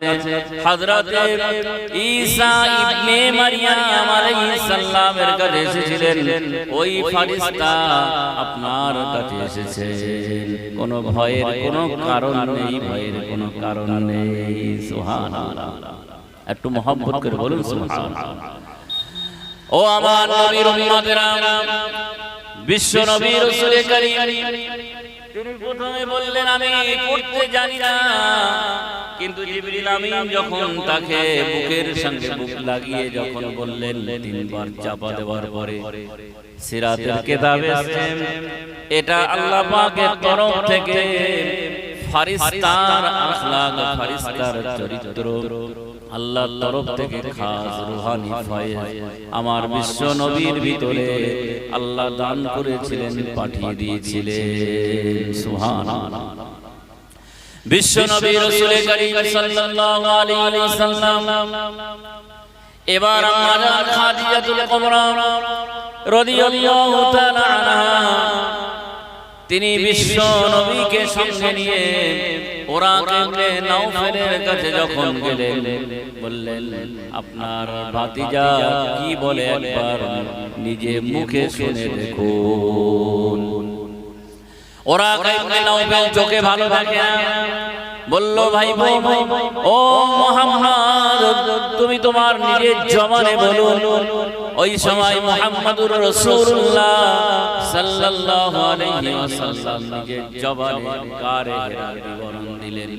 হযরত ঈসা ইবনে মারইয়াম আলাইহিস সালামের কাছে এসেছিলেন, ওই ফেরেশতা আপনার কাছে এসেছেন। কোনো ভয়ের কোনো কারণ নেই, ভয়ের কোনো কারণ নেই। সুবহানাল্লাহ, একটু মহব্বত করে বলুন সুবহানাল্লাহ। ও আমার নবীর উম্মতেরা, বিশ্ব নবী রাসূল করিম তিনি প্রথমে বললেন আমি পড়তে জানি না, কিন্তু জিবরিল আমিন যখন তাকে বুকের সঙ্গে বুক লাগিয়ে যখন বললেন, তিনবার চাপা দেওয়ার পরে সিরাতের কিতাবে আছে এটা আল্লাহ পাকের তরফ থেকে ফেরেশতার আখলাক, ফেরেশতার চরিত্র, আল্লাহর তরফ থেকে খাস রূহানি ফয়েজ আমার বিশ্ব নবীর ভিতরে আল্লাহ দান করেছিলেন, পাঠিয়ে দিয়েছিলেন। সুবহানাল্লাহ। বিশ্ব নবী রাসূল করিম সাল্লাল্লাহু আলাইহি ওয়াসাল্লাম এবার আমাদের খাদিজাতুল কুবরা রাদিয়াল্লাহু তাআলা আনহা তিনি বিশ্ব নবীকে সঙ্গে নিয়ে ওরাকা ইবনে নাওফলের কাছে যখন গেলেন, বললেন আপনার ভাতিজা কি বলে একবার নিজে মুখে শুনে দেখুন। ওরাকা ইবনে নাওফল চোখে ভালো দেখে বলল, ভাই ও মুহাম্মদ তুমি তোমার নিজের জবানে বলুন। ওই সময় মুহাম্মদুর রাসূলুল্লাহ সাল্লাল্লাহু আলাইহি ওয়াসাল্লাম নিজের জবানে গারে হেরা বিবরণ দিলেন।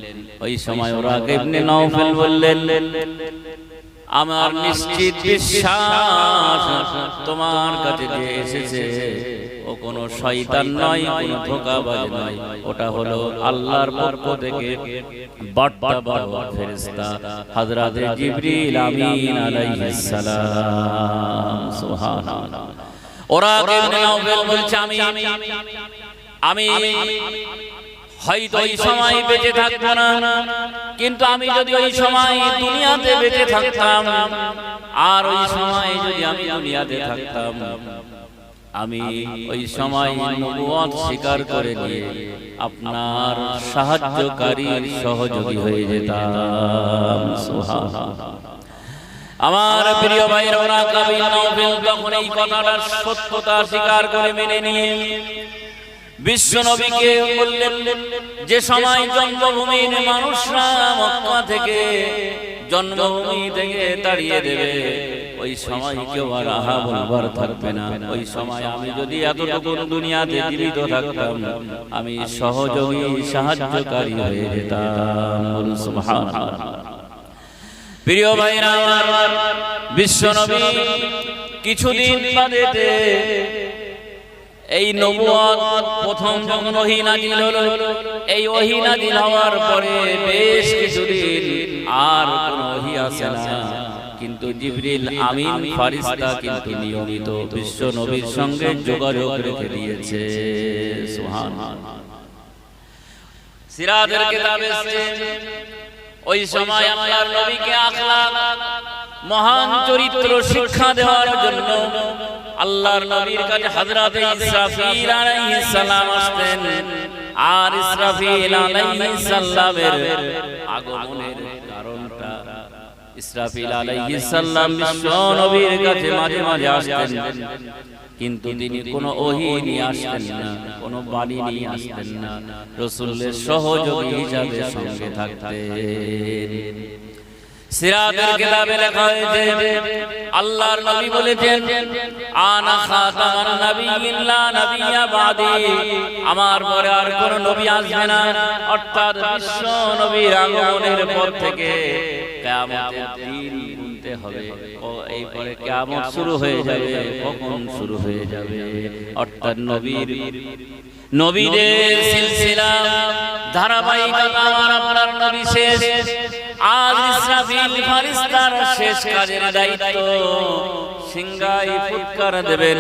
ওই সময় ওরাকা ইবনে নাওফল বললেন, আমার নিশ্চিত বিশ্বাস তোমার কাছে যে এসেছে ও কোনো শয়তান নয়, কোনো ধোঁকাবাজ নয়, ওটা হলো আল্লাহর পক্ষ থেকে বার্তাবাহক ফেরেশতা হযরত জিবরিল আমিন আলাইহিস সালাম। সুবহানাল্লাহ। ওরাকা ইবনে নাওফল বলছে আমি হয়তো ওই সময় বেঁচে থাকবো না, কিন্তু আমি যদি ওই সময় দুনিয়াতে বেঁচে থাকতাম, আর ওই সময় যদি আমি দুনিয়াতে থাকতাম, আমি ওই সময় নবুয়ত স্বীকার করে নিয়ে আপনার সাহায্যকারী সহযোগী হয়ে যেতাম। সুবহানাল্লাহ। আমার প্রিয় ভাইরা, ওরাকা ইবনে নাওফল যখন এই কথাটার সত্যতা স্বীকার করে মেনে নিয়ে বিশ্ব নবীকে বললেন, যে সময় জন্মভূমির মানুষরা মক্কা থেকে জন্মভূমি থেকে তাড়িয়ে দেবে, ওই সময় কেউ আর আহা বলবার থাকবে না। ওই সময় আমি যদি এতটুকু দুনিয়াতে জীবিত থাকতাম, আমি সহযোগী সাহায্যকারী হয়ে যেতাম। সুবহানাল্লাহ। প্রিয় ভাইরা, বিশ্ব নবী কিছুদিন বাদেতে এই নবুয়ত প্রথম যখন ওহী নাযিল হলো, এই ওহী নাযিল হওয়ার পরে বেশ কিছুদিন আর কোনো ওহী আসে না, কিন্তু জিবরিল আমিন ফেরেশতা কিন্তু নিয়মিত বিশ্ব নবীর সঙ্গে যোগাযোগ রেখে দিয়েছে। সুবহানাল্লাহ। সিরাতের কিতাবে আছে ওই সময় আল্লাহর নবীকে আখলাক, মহান চরিত্র শিক্ষা দেওয়ার জন্য আল্লাহর নবীর কাছে হযরত ইসরাফিল আলাইহিস সালাম আসতেন। আর ইসরাফিল আলাইহিস সালামের আগমনের কারণটা, ইসরাফিল আলাইহিস সালাম বিশ্ব নবীর কাছে মাঝে মাঝে আসতেন, কিন্তু তিনি কোনো ওহী নিয়ে আসতেন না, কোনো বাণী নিয়ে আসতেন না, রাসূলের সহযোগী হিসাবে সঙ্গে থাকতেন। সিরাতের কিতাবে লেখা হয়েছে আল্লাহর নবী বলেছেন, আনা খাতামান নাবিয়্যিন লা নাবিয়্যা বাদি, আমার পরে আর কোন নবী আসবে না, অর্থাৎ বিশ্ব নবীর আগমনের পর থেকে কিয়ামতের দিন গুনতে হবে। ও এই পরে কিয়ামত শুরু হয়ে যাবে, কখন শুরু হয়ে যাবে, অর্থাৎ নবীদের সিলসিলা ধারাবাহিকতা আমার আপনার নবী শেষ। আজ ইসরাফিল ফেরেশতার শেষ কাজের দায়িত্ব সিংহায় ফুৎকার দেবেন।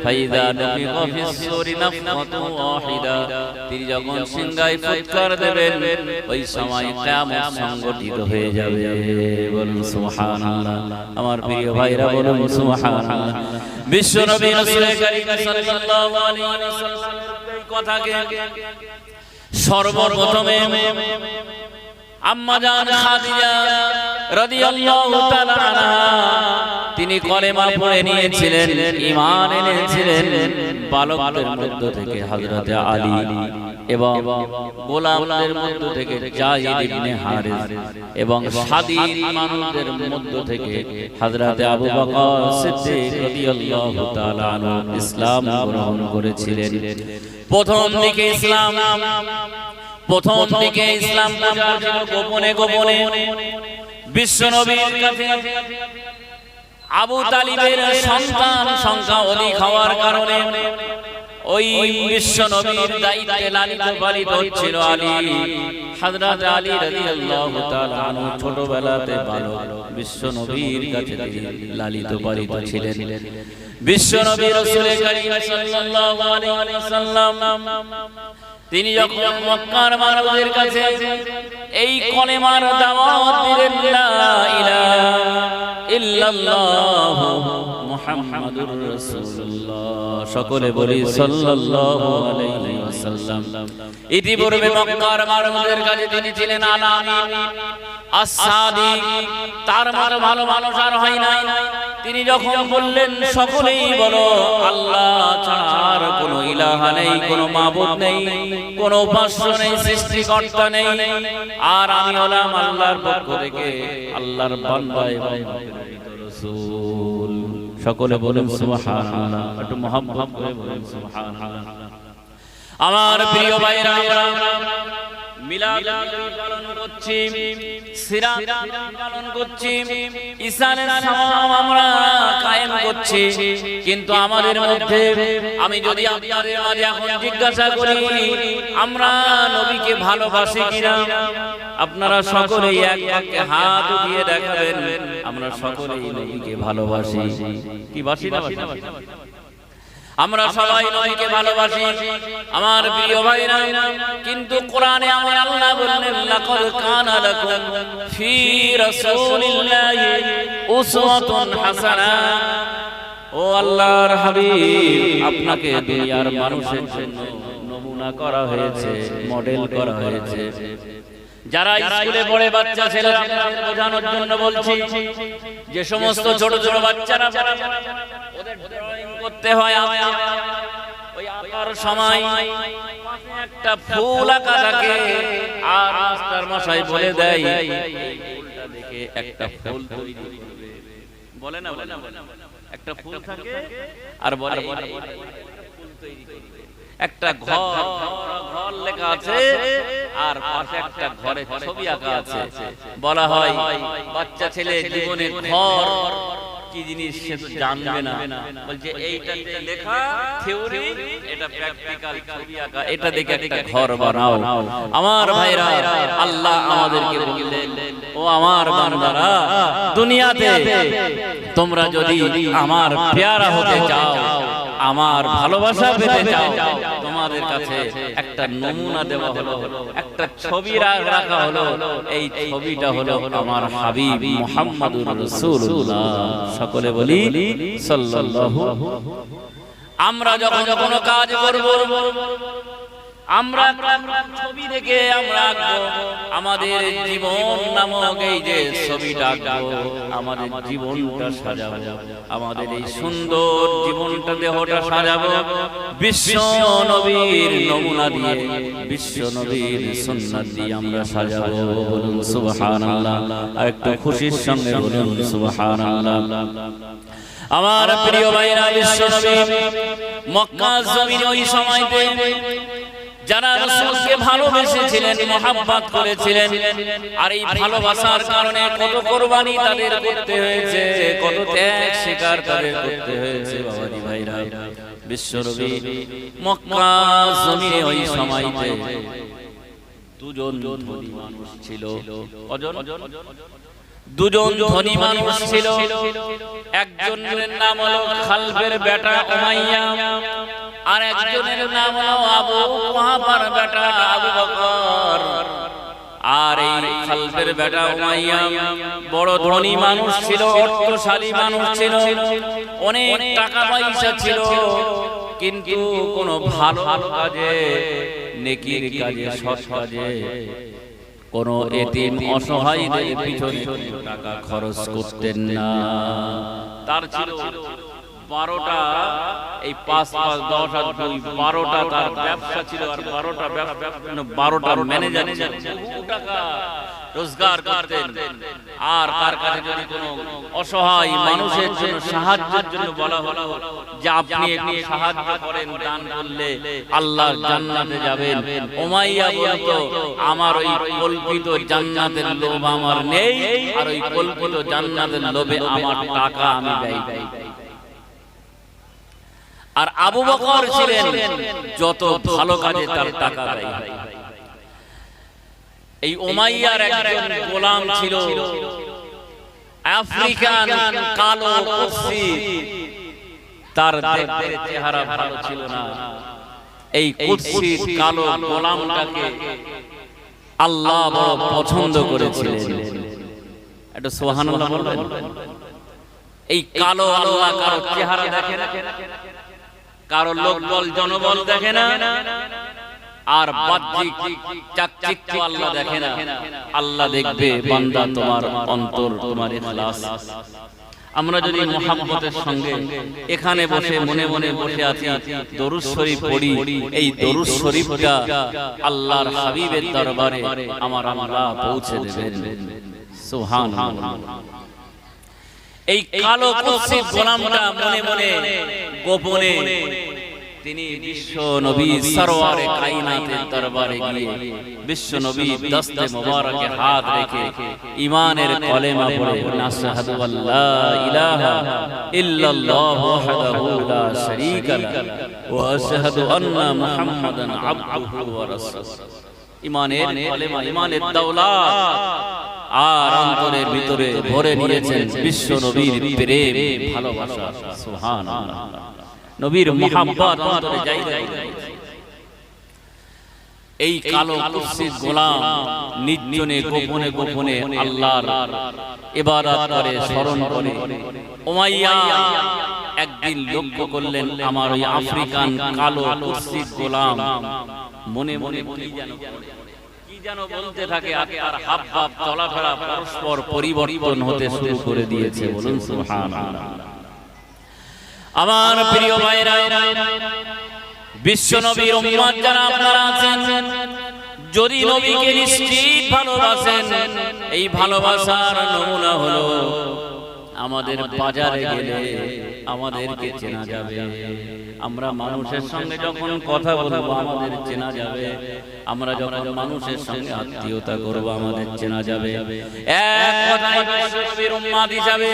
ফাইদা নফিখা ফিস সূরি নাফখাতুন ওয়াহিদা, তিনি যখন সিংহায় ফুৎকার দেবেন ওই সময় কিয়ামত সংগঠিত হয়ে যাবে। বলুন সুবহানাল্লাহ। আমার প্রিয় ভাইরা বলুন সুবহানাল্লাহ। বিশ্ব নবী রাসূল করিম সাল্লাল্লাহু আলাইহি ওয়াসাল্লাম এই কথাকে সর্বপ্রথমে আম্মা জান খাদিজা রাদিয়াল্লাহু তাআলা আনহা তিনি কলেমা পড়ে নিয়েছিলেন, ঈমান এনেছিলেন। বালকদের মধ্য থেকে হযরত আলী এবং গোলামদের মধ্য থেকে যায়েদ ইবনে হারিস এবং স্বাধীন মানুষদের মধ্য থেকে হযরত আবু বকর সিদ্দিক রাদিয়াল্লাহু তাআলা আনহু ইসলাম গ্রহণ করেছিলেন। প্রথম দিকে ইসলাম প্রচার ছিল গোপনে গোপনে। বিশ্বনবীর কাছে আবু তালিবের সন্তান সংখ্যা অধিক হওয়ার কারণে ওই বিশ্বনবীর দায়িত্বে লালিত পালিত হচ্ছিল আলী। হযরত আলী রাদিয়াল্লাহু তাআলা আনহু ছোটবেলাতে বালক, বিশ্বনবীর কাছে লালিত পালিত ছিলেন। বিশ্বনবী রাসূল কারীম সাল্লাল্লাহু আলাইহি ওয়াসাল্লাম তিনি যখন মক্কার মানুষদের কাছে এই কলেমার দাওয়াত দিলেন, লা ইলাহা ইল্লাল্লাহ মুহাম্মাদুর রাসূলুল্লাহ, সকলে বলি সাল্লাল্লাহু আলাইহি ওয়াসাল্লাম। ইতিপূর্বে মক্কার মানুষদের কাছে তিনি ছিলেন আলামিন, আস-সাদিক, তার মতো ভালো মানুষ আর হয় না। তিনি যখন বললেন সকলেই বলো আল্লাহ ছাড়া আর কোনো ইলাহা নেই, কোনো মাবুদ নেই, কোনো উপাস্য নেই, সৃষ্টিকর্তা নেই, আর আমি হলাম আল্লাহর পক্ষ থেকে আল্লাহর বান্দা এবং রাসূল। সকলে বলেন সুবহানাল্লাহ, একটু মহব্বত করে বলেন সুবহানাল্লাহ। আমার প্রিয় ভাইরা, আমরা মিলাদ পালন করছি, সিরাত পালন করছি, ঈসানের সালাম আমরা কায়েম করছি, কিন্তু আমাদের মধ্যে আমি যদি আপনাদের মাঝে এখন জিজ্ঞাসা করি আমরা নবীকে ভালোবাসি কিনা, আপনারা সকলেই এক হাত উঠিয়ে দেখাবেন আমরা সকলেই নবীকে ভালোবাসি কি বাসি না? আমরা সবাই নবীকে ভালোবাসি আমার প্রিয় ভাইরা, কিন্তু কোরআনে আমার আল্লাহ বললেন লাকাদ কানা লাকুম ফি রাসূলিল্লাহি উসওয়াতুন হাসানাহ। ও আল্লাহর হাবিব, আপনাকে দুনিয়ার মানুষের জন্য নমুনা করা হয়েছে, মডেল করা হয়েছে। যারা স্কুলে পড়ে বাচ্চা ছেলেরা বোঝানোর জন্য বলছি, যে সমস্ত ছোট ছোট বাচ্চারা ওদের ড্রয়িং করতে হয়, ওই আঁকার সময় একটা ফুল আঁকা থাকে আর মাস্টার মশাই বলে দেয় এই ফুলটা দেখে একটা ফুল তৈরি করবে, বলে না একটা ফুল থাকে আর বলে ফুল তৈরি করবে। একটা ঘর লেখা আছে আর পাশে একটা ঘরে ছবি আঁকা আছে। বলা হয় বাচ্চা ছেলে জীবনে ঘর কি জিনিস সে তো জানবে না, বলছে এইটাতে লেখা থিওরি, এটা প্র্যাকটিক্যাল ছবি আঁকা, এটা দেখে একটা ঘর বানাও। আমার ভাইরা, আল্লাহ আমাদেরকে বললেন ও আমার বান্দারা, দুনিয়াতে তোমরা যদি আমার পেয়ারা হতে চাও, আমার ভালোবাসা পেতে চাও, তোমাদের কাছে একটা নমুনা দেওয়া হলো, একটা ছবি রাখা হলো। এই ছবিটা হলো আমার হাবিব মুহাম্মদুর রাসূলুল্লাহ। সকলে বলি সাল্লাল্লাহু। আমরা যখন কোনো কাজ করব আমরা ছবি দেখে আমরা আমাদের জীবন নামক এই যে ছবিটা আঁকবো, আমাদের জীবনটা সাজাবো, আমাদের এই সুন্দর জীবনটা দেহটা সাজাবো বিশ্ব নবীর নমুনা দিয়ে, বিশ্ব নবীর সুন্নাত দিয়ে আমরা সাজাবো। বলুন সুবহানাল্লাহ, আর একটু খুশির সঙ্গে বলুন সুবহানাল্লাহ। আমার প্রিয় ভাইরা, বিশ্ব নবী মক্কা জমিনে ওই সময়তে যারা রাসূলকে ভালোবেসেছিলেন, মহব্বত করেছিলেন, আর এই ভালোবাসার কারণে কত কুরবানি তাদের করতে হয়েছে, কত ত্যাগ স্বীকার তাদের করতে হয়েছে। বাবাজি ভাইরা, বিশ্বনবী মক্কা জমিনে ওই সময়তে দুজন ধনী মানুষ ছিল। দুজন ধনী মানুষ ছিল। একজনের নাম হলো খালফের বেটা উমাইয়া, আর একজনের নাম হলো আবু কুহাফার বেটা আবু বকর। আর এই খালফের বেটা উমাইয়া বড় ধনী মানুষ ছিল, অর্থশালী মানুষ ছিল, অনেক টাকা পয়সা ছিল, কিন্তু কোনো ভালো কাজে, নেকির কাজে, সৎ কাজে কোন এতিম অসহায়দের পিছনে টাকা খরচ করতেন না। তার ছিল 12টা, এই 5 5 10 আর 2 12টা তার ব্যবসা ছিল, আর 12টা ম্যানেজার টাকা রোজগার করতেন। আর তার কাছে যদি কোনো অসহায় মানুষের জন্য সাহায্যের জন্য বলা হলো যে আপনি একটু সাহায্য করেন, দান করলে আল্লাহর জান্নাতে যাবেন, উমাইয়া বলতো আমার ওই কল্পিত জান্নাতের লোভ আমার নেই, আর ওই কল্পিত জান্নাতের লোভে আমার টাকা আমি ব্যয় করি। আর আবু বকর ছিলেন যত ভালো কাজে তার টাকা ব্যয় হয়। এই উমাইয়ার একজন গোলাম ছিল আফ্রিকান কালো কুৎসি, তার দেখতে চেহারা ভালো ছিল না। এই কুৎসি কালো গোলামটাকে আল্লাহ বড় পছন্দ করেছিলেন। একটু সুবহানাল্লাহ বলবেন। এই কালো আল্লাহ কারো চেহারা দেখে না, কারো লোকবল জনবল দেখে না, আর বাহ্যিক চাকচিক্য আল্লাহ দেখে না। আল্লাহ দেখবে বান্দা তোমার অন্তর, তোমার ইখলাস। আমরা যদি মুহাব্বতের সঙ্গে এখানে বসে মনে মনে বসে আছি, দরুদ শরীফ পড়ি, এই দরুদ শরীফটা আল্লাহর হাবিবের দরবারে আমার আল্লাহ পৌঁছে দেবেন। সুবহানাল্লাহ। এই কালো কুৎসি গোলামটা মনে মনে গোপনে তিনি বিশ্ব নবী সরওয়ারে কায়নাতের দরবারে গিয়ে বিশ্ব নবী দস্তে মোবারকে হাত রেখে ঈমানের কলেমা পড়ে নাশহাদু আল্লা ইলাহা ইল্লাল্লাহু ওয়াহদাহু লা শারীকা লাহু ওয়া আশহাদু আন্না মুহাম্মাদান আবদুহু ওয়া রাসূলুহু। ঈমানের কলেমা, ঈমানের দৌলত আর অন্তরের ভিতরে ভরে নিয়েছেন বিশ্ব নবীর প্রেম ভালোবাসা। সুবহানাল্লাহ। নবীর মুহাব্বত অন্তরে জায়গা। এই কালো কুৎসি গোলাম নির্জনে গোপনে গোপনে আল্লাহর ইবাদত করে, স্মরণ করে। উমাইয়া একদিন লক্ষ্য করলেন আমার ওই আফ্রিকান কালো কুৎসি গোলাম মনে মনে কি যেন বলতে থাকে, আর হাবভাব চলাফেরা পরস্পর পরিবর্তন হতে শুরু করে দিয়েছে। বলুন সুবহানাল্লাহ। আমার প্রিয় ভাইরা, বিশ্ব নবীর উম্মত যারা আপনারা আছেন, যদি নবীকে নিশ্চিত ভালোবাসেন, এই ভালোবাসার নমুনা হলো আমাদের বাজারে গেলে আমাদেরকে চেনা যাবে। আমরা মানুষের সঙ্গে যখন কথা বলবো আমাদের চেনা যাবে। আমরা যখন মানুষের সঙ্গে আত্মীয়তা করব আমাদের চেনা যাবে। এক কথায় বিশ্ব নবীর উম্মত হিসাবে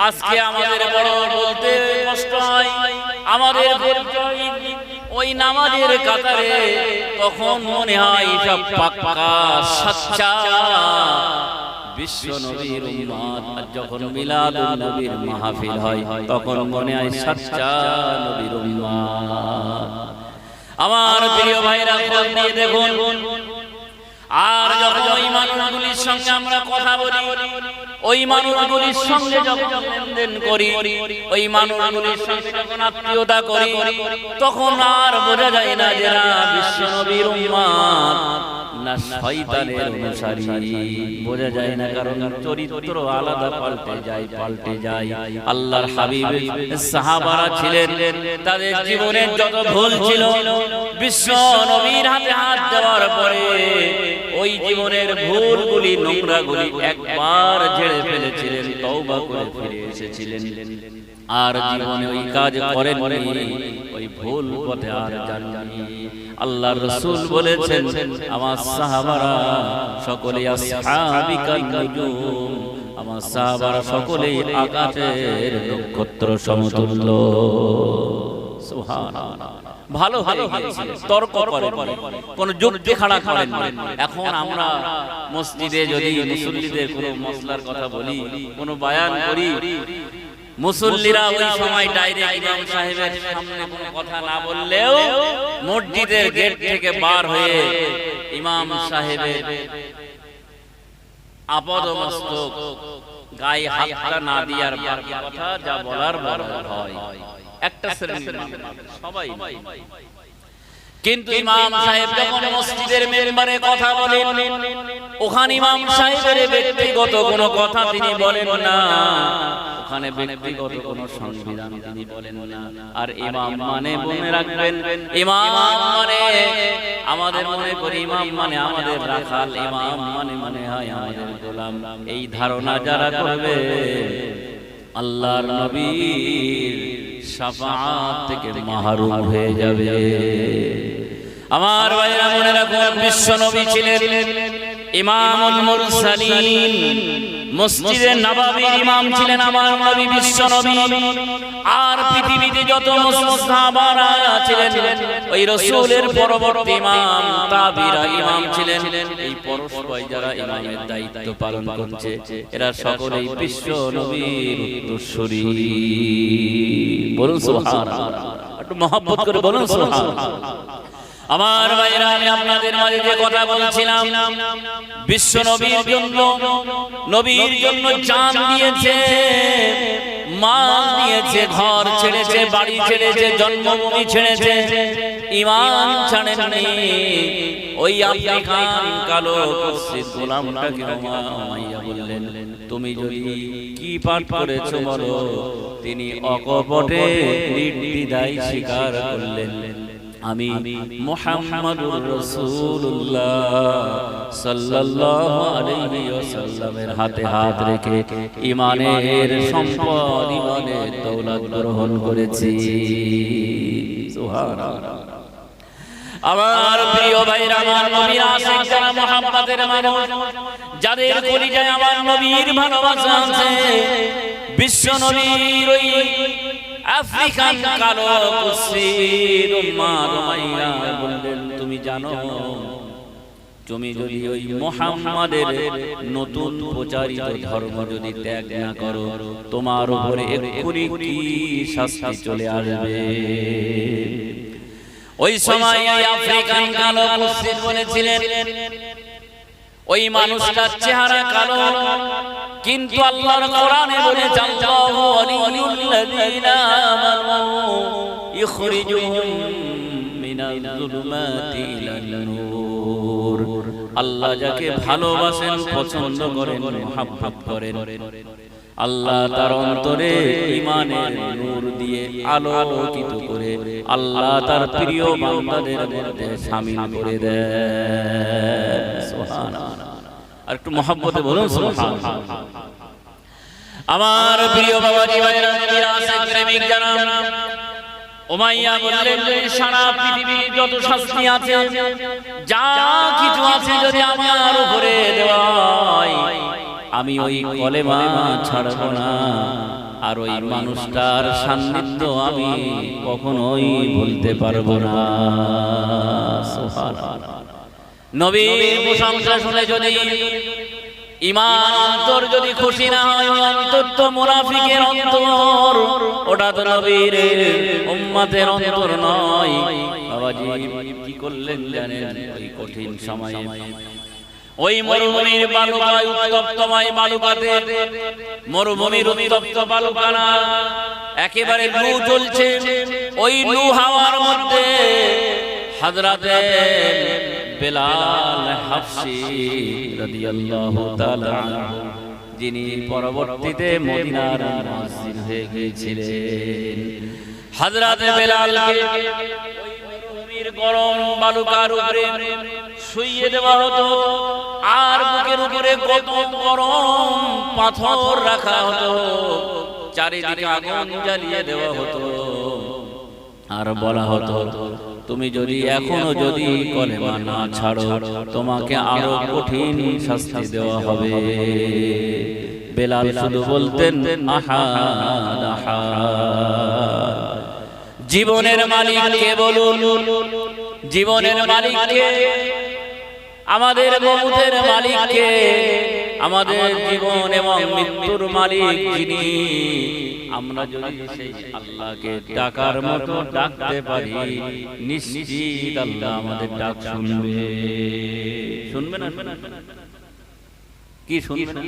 আজকে আমাদের বড় বলতে কষ্ট হয়, আমাদের পরিচয় ওই নামাজের কাতারে তখন মনে হয় সব পাক্কা সাচ্চা বিশ্ব নবীর উম্মত। যখন মিলাদুন নবীর মাহফিল হয় তখন মনে হয় সাচ্চা নবীর উম্মত। আমার প্রিয় ভাইরা, খোঁজ নিয়ে দেখুন। আর যখন ওই মানুষগুলির সঙ্গে আমরা কথা বলি, ওই মানুষগুলির সঙ্গে যখন লেনদেন করি, ওই মানুষগুলির সঙ্গে যখন আত্মীয়তা করি, তখন আর বোঝা যায় না যে বিশ্ব নবীর উম্মত না শয়তানের অনুসারী। বোঝা যায় না, কারণ চরিত্র আলাদা পাল্টে যায়। আল্লাহর হাবিব সাহাবারা ছিলেন, তাদের জীবনের যত ভুল ছিল বিশ্ব নবীর হাতে হাত দেওয়ার পরে ওই জীবনের ভুলগুলি, নোংরাগুলি একবার ঝেড়ে ফেলেছিলেন, তওবা করে ফিরে এসেছিলেন। আর জীবনে ওই কাজ করেননি, ওই ভুল পথে আর যাননি। আল্লাহর রাসূল বলেছেন আমার সাহাবারা সকলেই আসহাবিকান নুজুম, আমার সাহাবারা সকলেই আকাশের নক্ষত্র সমতুল্য। সুবহানাল্লাহ। ভালো ভালো তর্ক করেন, কোন যুক্তি খাড়া করেন। এখন আমরা মসজিদে যদি মুসল্লিদের কোনো মসলার কথা বলি, কোন বয়ান করি, মুসল্লিরা ওই সময় ডাইরেক্ট ইমাম সাহেবের সামনে কোনো কথা না বললেও মসজিদের গেট থেকে বার হয়ে ইমাম সাহেবের আপাদমস্তক গায়ে হাতটা না দিয়ার বাকি কথা যা বলার হয় একটা শ্রেণীর সবাই। কিন্তু ইমাম সাহেব যখন মসজিদের মেম্বারে কথা বলেন, ওখানে ইমাম সাহেবের ব্যক্তিগত কোনো কথা তিনি বলেন না, ওখানে ব্যক্তিগত কোনো সংবিধান তিনি বলেন না। আর ইমাম মানে মনে রাখবেন, ইমাম মানে আমাদের মনে করি ইমাম মানে আমাদের রাখাল, ইমাম মানে মনে হয় আমাদের গোলাম। এই ধারণা যারা করবে আল্লাহর নবীর শাফাআত থেকে মাহরুম হয়ে যাবে। আমার ভাইরা মনে রাখুন, বিশ্ব নবী ছিলেন ইমামুল মুরসালিন, মসজিদে নববীর ইমাম ছিলেন আমার নবী বিশ্ব নবী। আর পৃথিবীতে যত সাহাবারা ছিলেন ওই রাসূলের পরবর্তী ইমাম তাবিরা ইমাম ছিলেন। এই পরস্পর যারা ইমামের দায়িত্ব পালন করছে এরা সকলেই বিশ্ব নবীর উত্তরসূরি। বলুন সুবহানাল্লাহ, একটু মহব্বত করে বলুন সুবহানাল্লাহ। আমার ভাইরা, আমি আপনাদের মাঝে যে কথা বলছিলাম, বিশ্ব নবীর জন্য জান দিয়েছে, মাল দিয়েছে, ঘর ছেড়েছে, বাড়ি ছেড়েছে, জন্মভূমি ছেড়েছে, ঈমান ছাড়েননি। ওই আফ্রিকান কালো কুৎসিত গোলামটাকে উমাইয়া বললেন, তুমি যদি কি পাঠ করেছো বলো। তিনি অকপটে নির্দ্বিধায় স্বীকার করলেন, আমি মুহাম্মাদুর রাসূলুল্লাহ সাল্লাল্লাহু আলাইহি ওয়াসাল্লামের হাতে হাত রেখে ঈমানের সম্পদ, ঈমানের দৌলত গ্রহণ করেছি। সুবহানাল্লাহ। আমার প্রিয় ভাইরা, আমার নবীর আশিক যারা, মুহাম্মাদের মানুষ যাদের কলিজায় আমার নবীর ভালোবাসা আছে, বিশ্ব নবীর ওই আফ্রিকান কালো কুৎসিত উম্মাহ উমাইয়া বললেন, তুমি জানো তুমি যদি ওই মুহাম্মাদের নতুন প্রচারিত ধর্ম যদি ত্যাগ না করো, তোমার উপরে এক্ষুনি কি শাস্তি চলে আসবে। ওই সময় আফ্রিকান কালো কুৎসিত বলেছিলেন, ওই মানুষটার চেহারা কালো, কিন্তু আল্লাহর কোরআনে বলেছে আল্লাহু ওয়ালিয়ুল্লাযীনা আমানু ইখরিজুহুম মিনাজ যুলুমাতি ইলান নূর। আল্লাহ যাকে ভালোবাসেন, পছন্দ করেন, মুহাব্বত করেন, আল্লাহ তার অন্তরে ঈমানের নূর দিয়ে আলোকিত করে আল্লাহ তার প্রিয় বান্দাদের মধ্যে শামিল করে দেন। সুবহানাল্লাহ। আর একটু মহব্বতে বলুন সুবহানাল্লাহ। আমার প্রিয় বাবাজি ভাইরা, নবীর আশিক প্রেমিক যারা, উমাইয়া বললেন, সারা পৃথিবীর যত শাস্তি আছে, যা কিছু আছে, যদি আমার উপরে দেওয়া হয়, আমি ওই কলেমা ছাড়ব না। আর ওই মানুষটার সান্নিধ্য আমি কখনোই ভুলতে পারবো না। সুবহানাল্লাহ। নবীর প্রশংসা শুনে যদি ঈমান অন্তর যদি খুশি না হয়, অন্তর তো মুনাফিকের অন্তর, ওটা তো নবীর উম্মতের অন্তর নয়। বাবাজি কি করলেন জানেন? ওই কঠিন সময়ে ওই মরুভূমির বালুকায়, উত্তপ্তময় বালুকাতে, মরুভূমির উত্তপ্ত বালুকানা একেবারে লু চলছে, ওই লু হাওয়ার মধ্যে হযরতে বেলাল হাবশী রাদিয়াল্লাহু তাআলা আনহু, যিনি পরবর্তীতে মদিনার মুয়াজ্জিন হয়ে গিয়েছিলেন, হযরতে বেলালকে ওই মরুভূমির গরম বালুকার উপরে শুইয়ে দেওয়া হতো, আর বুকের উপরে কত গরম পাথর রাখা হতো, চারিদিকে আগুন জ্বালিয়ে দেওয়া হতো, আর বলা হতো, তুমি যদি এখনো যদি কলেমা না ছাড়ো, তোমাকে আরো কঠিন শাস্তি দেওয়া হবে। বেলাল শুধু বলতেন, আহাদ আহাদ। জীবনের মালিক কে বলুন? জীবনের মালিক কে? আমাদের মৌতের মালিক কে? আমাদের জীবন এবং মৃত্যুর মালিক যিনি। আমরা যদি সেই আল্লাহকে ডাকার মতো ডাকতে পারি, নিশ্চিত আল্লাহ আমাদের ডাক শুনবে। শুনবে না? কি শুনবে?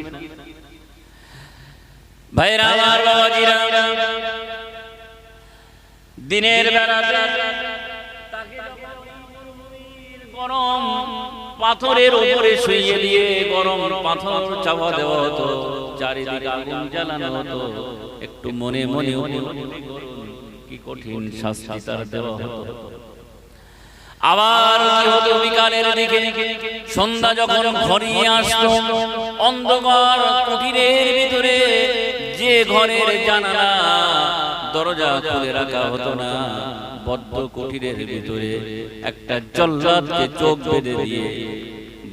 ভাইরা আমার, বাবাজিরা, দিনের বেলা তাকে গরম পাথরের উপরে শুইয়ে দিয়ে গরম পাথর চাপা দেওয়া হতো, চারিদিকে আগুন জ্বালানো হতো। একটু মনে মনে কি কঠিন শাস্তি তার দেওয়া হতো। আবার কি হতো, বিকালের দিকে সন্ধ্যা যখন ঘনিয়ে আসতো, অন্ধকার কুটিরের ভিতরে যে ঘরের জানালা দরজা খুলে রাখা হতো না, বদ্ধ কুটিরের ভিতরে একটা জল্লাদকে চোখ বেঁধে দিয়ে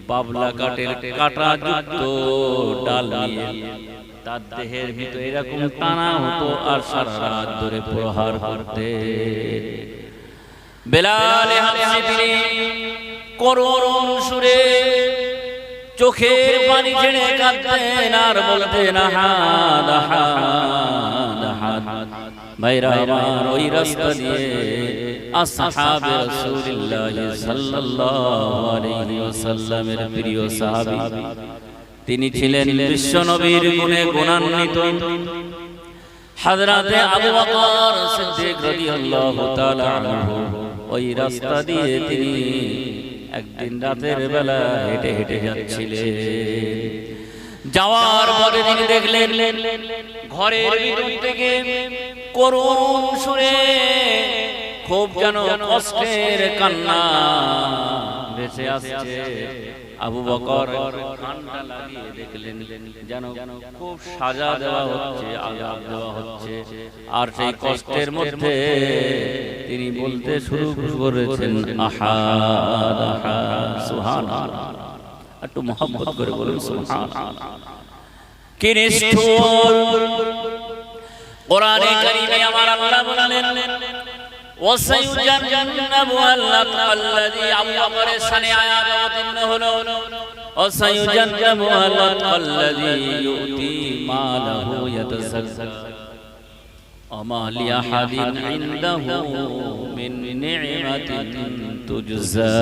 বাবলা কাঠের কাঁটাযুক্ত ডাল নিয়ে তার দেহের ভিতরে এরকম টানা হতো আর সারা রাত ধরে প্রহার করতে। বেলাল হাবশী তিনি করুণ সুরে চোখের পানি ছেড়ে কাঁদতেন আর বলতেন, আহাদ আহাদ আহাদ। ভাইরা আমার, ওই রাস্তা দিয়ে আসহাবে রাসূলুল্লাহ সাল্লাল্লাহু আলাইহি ওয়াসাল্লামের প্রিয় সাহাবী, তিনি ছিলেন বিশ্ব নবীর গুণে গুণান্বিত হযরতে আবু বকর সিদ্দিক রাদিয়াল্লাহু তাআলা আনহু। ওই রাস্তা দিয়ে তিনি একদিন রাতের বেলা হেঁটে হেঁটে যাচ্ছিলেন। যাওয়ার পরে তিনি দেখলেন ঘরের ভিতর থেকে করুণ সুরে খুব যেন কষ্টের কান্না ভেসে আসছে। আবু বকর কান্না লাগিয়ে দেখলেন যেন খুব সাজা দেওয়া হচ্ছে, আযাব দেওয়া হচ্ছে। আর সেই কষ্টের মধ্যে তিনি বলতে শুরু করেছেন, আহাদ আহাদ। সুবহানাল্লাহ, একটু মুহাব্বত করে বলুন সুবহানাল্লাহ। কি নিষ্ঠুর! কোরআনে কারীমে আমার আল্লাহ বলেন, ওয়াসায়ুজান্নাবুহা আল্লাযী আবু বকরের শানে আয়াত অবতীর্ণ হলো, ওয়াসায়ুজান্নাবুহা আল্লাযী ইউতি মালাহু ইয়াতাযাক্কা ওমা লিআহাদিন ইনদাহু মিন নি'মাতিন তুজজা।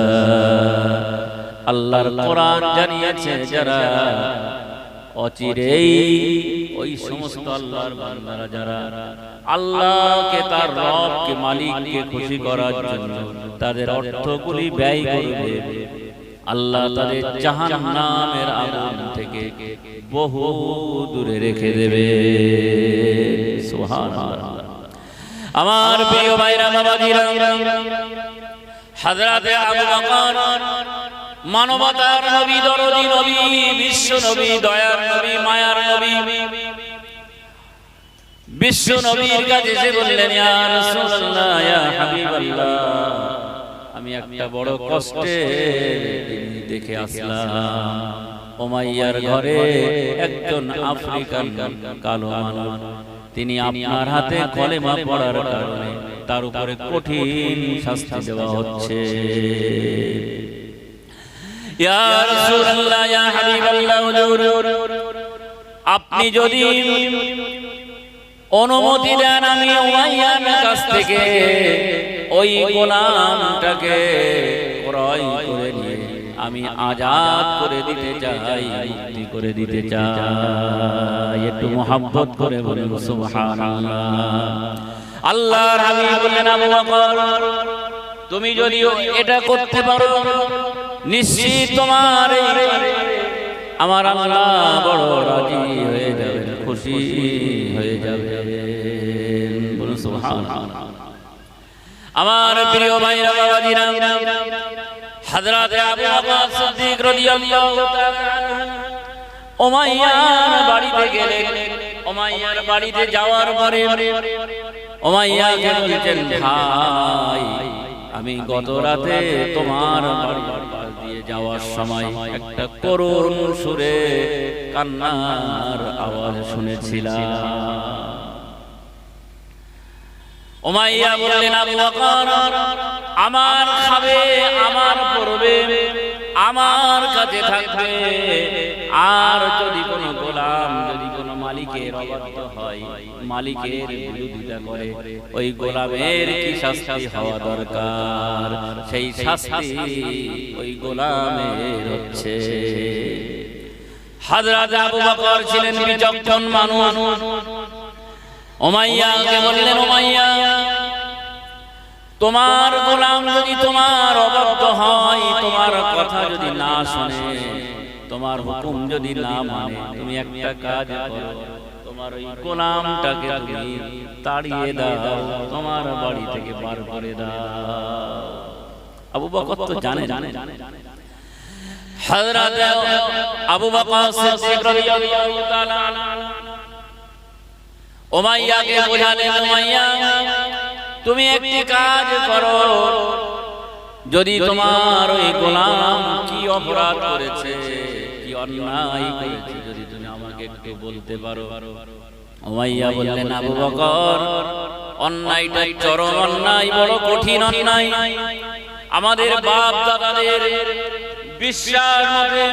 আল্লাহর কোরআন জানিয়েছে, যারা অচিরেই ওই সমস্ত আল্লাহর বান্দারা যারা আল্লাহকে, তার রবকে, মালিককে খুশি করার জন্য তাদের অর্থগুলি ব্যয় করবে, আল্লাহ তাদের জাহান্নামের আগুন থেকে বহু দূরে রেখে দেবে। সুবহানাল্লাহ। আমার প্রিয় ভাইরা বাবাজিরা, হযরতে আবু বকর মানবতার নবী, দরদী নবী, বিশ্ব নবী, দয়ার নবী, মায়ার নবী, বিশ্ব নবীর কাছে এসে বললেন, ইয়া রাসূলুল্লাহ, ইয়া হাবিবাল্লাহ, আমি একটা বড় কষ্টে দেখে আসলাম। উমাইয়ার ঘরে একজন আফ্রিকান কালো মানুষ, তিনি আপনার হাতে কলেমা পড়ার কারণে তার উপরে কঠিন শাস্তি দেওয়া হচ্ছে। ইয়া রাসূলুল্লাহ, ইয়া হাবিবাল্লাহ, আপনি যদি অনুমতি দেন, আমি উমাইয়ার কাছ থেকে ওই গোলামটাকে ক্রয় করে নিয়ে আমি আজাদ করে দিতে চাই, মুক্তি করে দিতে চাই। একটু মুহাব্বত করে বলুন সুবহানাল্লাহ। আল্লাহর হাবিব বললেন, আবু বকর, তুমি যদি এটা করতে পারো, নিশ্চিত তোমার আমার আল্লাহ বড় রাজি হয়ে যাবেন, খুশি হয়ে যাবেন। বলুন সুবহানাল্লাহ। আমার প্রিয় ভাইরা বাবাজিরা, হযরতে আবু বকর সিদ্দিক রাদিয়াল্লাহু তাআলা আনহু উমাইয়ার বাড়িতে গেলেন। উমাইয়ার বাড়িতে যাওয়ার পরে উমাইয়াকে বলছেন, ভাই, আমি গত রাতে তোমার বাড়ি দিয়ে যাওয়ার সময় একটা করুণ সুরে কান্নার আওয়াজ শুনেছিলাম। উমাইয়া বললেন, আবু বকর, আমার খাবে, আমার পরবে, আমার কাছে থাকবে, আর যদি কোনো গোলাম, যদি কোনো মালিকের অবাধ্য হয়, মালিকের বিরোধিতা করে, ওই গোলামের কি শাস্তি হওয়া দরকার, সেই শাস্তি ওই গোলামের হচ্ছে। হযরত আবু বকর ছিলেন বিচক্ষণ মানুষ। উমাইয়াকে বললেন, উমাইয়া, তোমার গোলাম যদি তোমার অবাধ্য হয়, তোমার কথা যদি না শুনে, তোমার হুকুম যদি না মানে, তুমি একটা কাজ করো, তোমার ওই গোলামটাকে তুমি তাড়িয়ে দাও, তোমার বাড়ি থেকে বার করে দাও। আবু বকর তো জানে, হযরত আবু বকর সিদ্দিক রাদিয়াল্লাহু তাআলা উমাইয়াকে বোঝালেন, উমাইয়া তুমি একটি কাজ করো, যদি তোমার ওই গোলাম কি অপরাধ করেছে, কি অন্যায় করেছে, যদি তুমি আমাকে একটু বলতে পারো। উমাইয়া বললেন, আবু বকর, অন্যায়টা চরম অন্যায়, বড় কঠিন অন্যায়। আমাদের বাপ দাদাদের বিশ্বাস মতে